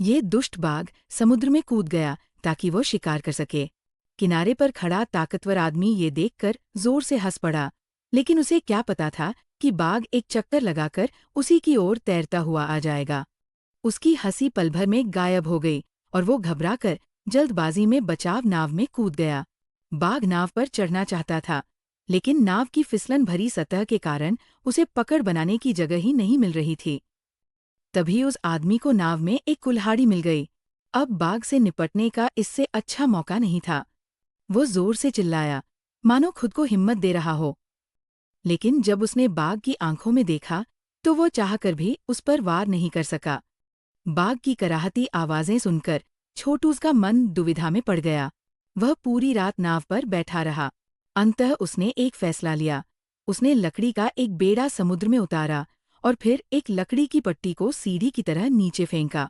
ये दुष्ट बाघ समुद्र में कूद गया ताकि वो शिकार कर सके। किनारे पर खड़ा ताकतवर आदमी ये देखकर जोर से हंस पड़ा, लेकिन उसे क्या पता था कि बाघ एक चक्कर लगाकर उसी की ओर तैरता हुआ आ जाएगा। उसकी हंसी पल भर में गायब हो गई और वो घबराकर जल्दबाजी में बचाव नाव में कूद गया। बाघ नाव पर चढ़ना चाहता था, लेकिन नाव की फिसलन भरी सतह के कारण उसे पकड़ बनाने की जगह ही नहीं मिल रही थी। तभी उस आदमी को नाव में एक कुल्हाड़ी मिल गई। अब बाघ से निपटने का इससे अच्छा मौका नहीं था। वो जोर से चिल्लाया, मानो खुद को हिम्मत दे रहा हो। लेकिन जब उसने बाघ की आंखों में देखा, तो वो चाहकर भी उस पर वार नहीं कर सका। बाघ की कराहती आवाजें सुनकर छोटू का मन दुविधा में पड़ गया। वह पूरी रात नाव पर बैठा रहा। अंततः उसने एक फैसला लिया। उसने लकड़ी का एक बेड़ा समुद्र में उतारा और फिर एक लकड़ी की पट्टी को सीढ़ी की तरह नीचे फेंका।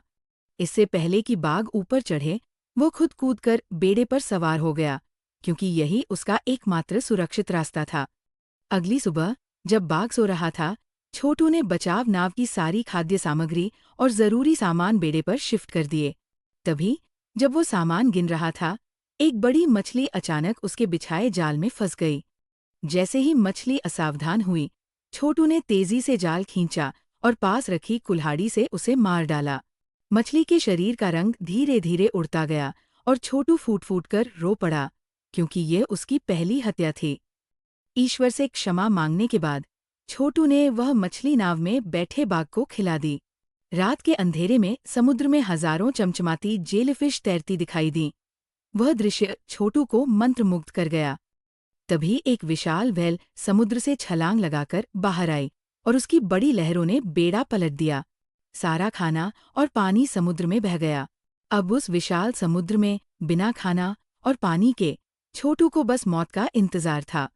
इससे पहले कि बाघ ऊपर चढ़े, वो खुद कूदकर बेड़े पर सवार हो गया, क्योंकि यही उसका एकमात्र सुरक्षित रास्ता था। अगली सुबह जब बाघ सो रहा था, छोटू ने बचाव नाव की सारी खाद्य सामग्री और जरूरी सामान बेड़े पर शिफ्ट कर दिए। तभी जब वो सामान गिन रहा था, एक बड़ी मछली अचानक उसके बिछाए जाल में फंस गई। जैसे ही मछली असावधान हुई, छोटू ने तेजी से जाल खींचा और पास रखी कुल्हाड़ी से उसे मार डाला। मछली के शरीर का रंग धीरे धीरे उड़ता गया और छोटू फूट फूट कर रो पड़ा, क्योंकि ये उसकी पहली हत्या थी। ईश्वर से क्षमा मांगने के बाद छोटू ने वह मछली नाव में बैठे बाघ को खिला दी। रात के अंधेरे में समुद्र में हजारों चमचमाती जेलीफिश तैरती दिखाई दी। वह दृश्य छोटू को मंत्रमुग्ध कर गया। तभी एक विशाल व्हेल समुद्र से छलांग लगाकर बाहर आई और उसकी बड़ी लहरों ने बेड़ा पलट दिया। सारा खाना और पानी समुद्र में बह गया। अब उस विशाल समुद्र में बिना खाना और पानी के छोटू को बस मौत का इंतजार था।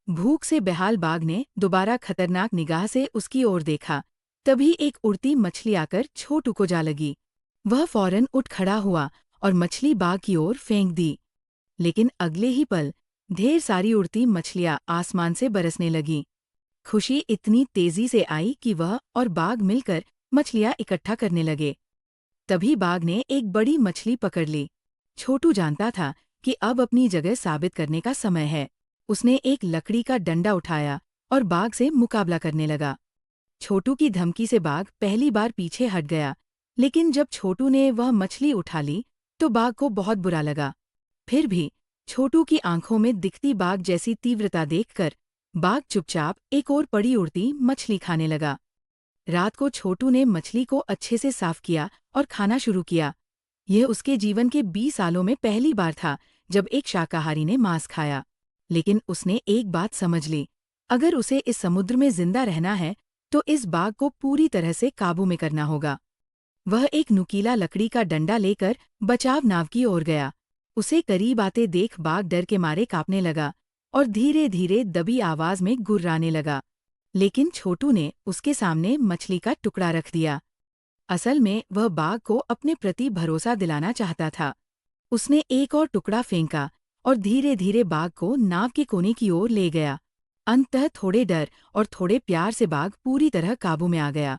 भूख से बेहाल बाघ ने दोबारा खतरनाक निगाह से उसकी ओर देखा। तभी एक उड़ती मछली आकर छोटू को जा लगी। वह फौरन उठ खड़ा हुआ और मछली बाघ की ओर फेंक दी। लेकिन अगले ही पल ढेर सारी उड़ती मछलियां आसमान से बरसने लगीं। खुशी इतनी तेजी से आई कि वह और बाघ मिलकर मछलियां इकट्ठा करने लगे। तभी बाघ ने एक बड़ी मछली पकड़ ली। छोटू जानता था कि अब अपनी जगह साबित करने का समय है। उसने एक लकड़ी का डंडा उठाया और बाघ से मुकाबला करने लगा। छोटू की धमकी से बाघ पहली बार पीछे हट गया, लेकिन जब छोटू ने वह मछली उठा ली तो बाघ को बहुत बुरा लगा। फिर भी छोटू की आंखों में दिखती बाघ जैसी तीव्रता देखकर बाघ चुपचाप एक और पड़ी उड़ती मछली खाने लगा। रात को छोटू ने मछली को अच्छे से साफ किया और खाना शुरू किया। यह उसके जीवन के 20 सालों में पहली बार था जब एक शाकाहारी ने मांस खाया। लेकिन उसने एक बात समझ ली, अगर उसे इस समुद्र में जिंदा रहना है तो इस बाघ को पूरी तरह से काबू में करना होगा। वह एक नुकीला लकड़ी का डंडा लेकर बचाव नाव की ओर गया। उसे करीब आते देख बाघ डर के मारे कांपने लगा और धीरे धीरे दबी आवाज में गुर्राने लगा। लेकिन छोटू ने उसके सामने मछली का टुकड़ा रख दिया। असल में वह बाघ को अपने प्रति भरोसा दिलाना चाहता था। उसने एक और टुकड़ा फेंका और धीरे धीरे बाघ को नाव के कोने की ओर ले गया। अंततः थोड़े डर और थोड़े प्यार से बाघ पूरी तरह काबू में आ गया।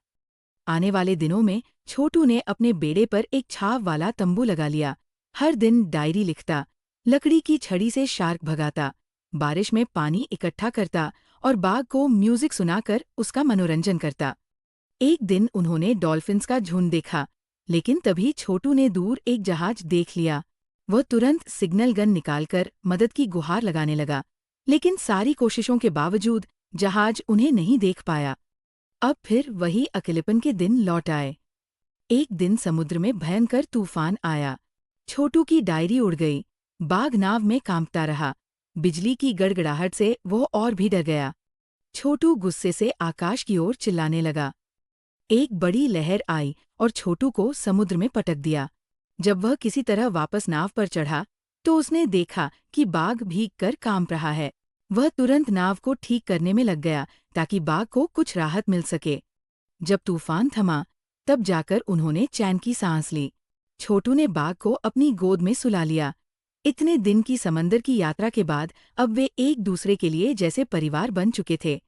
आने वाले दिनों में छोटू ने अपने बेड़े पर एक छाव वाला तंबू लगा लिया। हर दिन डायरी लिखता, लकड़ी की छड़ी से शार्क भगाता, बारिश में पानी इकट्ठा करता और बाघ को म्यूजिक सुनाकर उसका मनोरंजन करता। एक दिन उन्होंने डॉल्फिन्स का झुंड देखा, लेकिन तभी छोटू ने दूर एक जहाज देख लिया। वह तुरंत सिग्नल गन निकालकर मदद की गुहार लगाने लगा, लेकिन सारी कोशिशों के बावजूद जहाज उन्हें नहीं देख पाया। अब फिर वही अकेलेपन के दिन लौट आए। एक दिन समुद्र में भयंकर तूफान आया। छोटू की डायरी उड़ गई। बाघ नाव में कांपता रहा। बिजली की गड़गड़ाहट से वह और भी डर गया। छोटू गुस्से से आकाश की ओर चिल्लाने लगा। एक बड़ी लहर आई और छोटू को समुद्र में पटक दिया। जब वह किसी तरह वापस नाव पर चढ़ा तो उसने देखा कि बाघ भीगकर कांप रहा है। वह तुरंत नाव को ठीक करने में लग गया ताकि बाघ को कुछ राहत मिल सके। जब तूफान थमा तब जाकर उन्होंने चैन की सांस ली। छोटू ने बाघ को अपनी गोद में सुला लिया। इतने दिन की समंदर की यात्रा के बाद अब वे एक दूसरे के लिए जैसे परिवार बन चुके थे।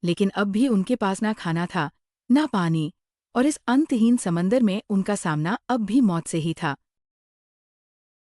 लेकिन अब भी उनके पास ना खाना था, ना पानी और इस अंतहीन समंदर में उनका सामना अब भी मौत से ही था।